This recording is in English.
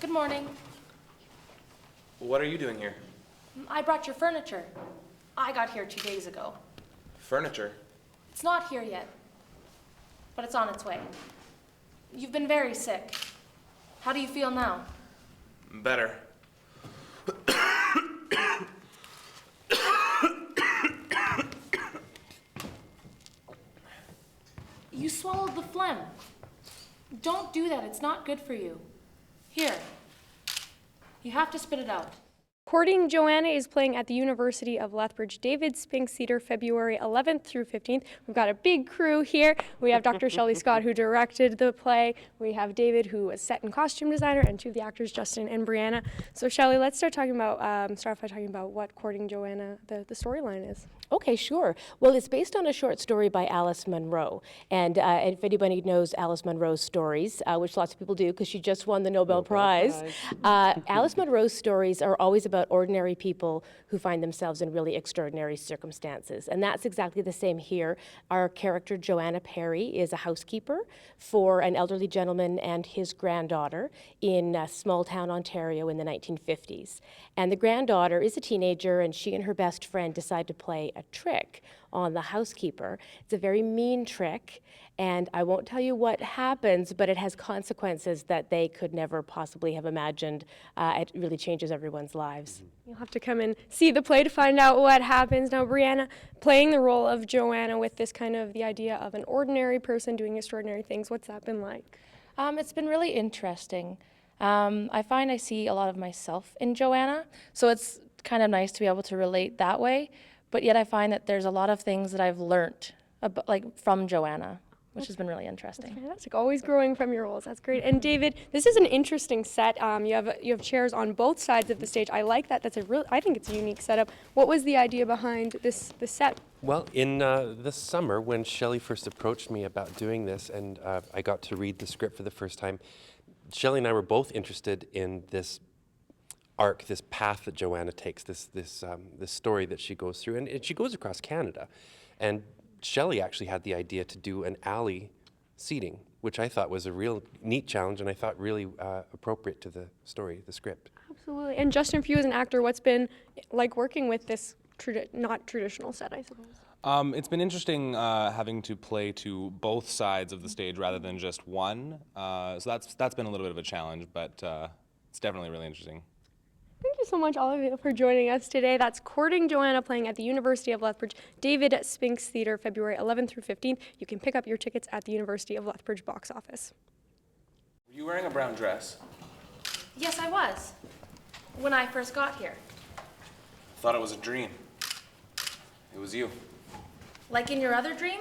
Good morning. What are you doing here? I brought your furniture. I got here 2 days ago. Furniture? It's not here yet, but it's on its way. You've been very sick. How do you feel now? Better. You swallowed the phlegm. Don't do that. It's not good for you. Here. You have to spit it out. Couting Johanna is playing at the University of Lethbridge David Spinks Theatre February 11th through 15th. We've got a big crew here. We have Dr. Shelley Scott, who directed the play. We have David, who was set and costume designer, and two of the actors, Justin and Brianna. So Shelley, let's start off by talking about what Couting Johanna, the storyline is. Okay, sure. Well, it's based on a short story by Alice Munro. And if anybody knows Alice Munro's stories, which lots of people do because she just won the Nobel Prize, Alice Munro's stories are always about ordinary people who find themselves in really extraordinary circumstances. And that's exactly the same here. Our character, Joanna Perry, is a housekeeper for an elderly gentleman and his granddaughter in small town Ontario in the 1950s. And the granddaughter is a teenager, and she and her best friend decide to play a trick on the housekeeper. It's a very mean trick, and I won't tell you what happens, but it has consequences that they could never possibly have imagined. It really changes everyone's lives. You'll have to come and see the play to find out what happens. Now, Brianna, playing the role of Joanna with this kind of the idea of an ordinary person doing extraordinary things, what's that been like? It's been really interesting. I find I see a lot of myself in Joanna, so it's kind of nice to be able to relate that way. But yet I find that there's a lot of things that I've learned from Joanna, which has been really interesting. That's fantastic. Always growing from your roles. That's great. And David, this is an interesting set. You have chairs on both sides of the stage. I like that. I think it's a unique setup. What was the idea behind this set? Well, in the summer, when Shelley first approached me about doing this, and I got to read the script for the first time, Shelley and I were both interested in this arc, this path that Joanna takes, this story that she goes through, and she goes across Canada. And Shelley actually had the idea to do an alley seating, which I thought was a real neat challenge, and I thought really appropriate to the story, the script. Absolutely. And Justin, for you as an actor, what's been like working with this not traditional set, I suppose? It's been interesting having to play to both sides of the stage rather than just one. So that's been a little bit of a challenge, but it's definitely really interesting. Thank you so much, all of you, for joining us today. That's Couting Johanna playing at the University of Lethbridge David Spinks Theatre, February 11th through 15th. You can pick up your tickets at the University of Lethbridge box office. Were you wearing a brown dress? Yes, I was. When I first got here. Thought it was a dream. It was you. Like in your other dream?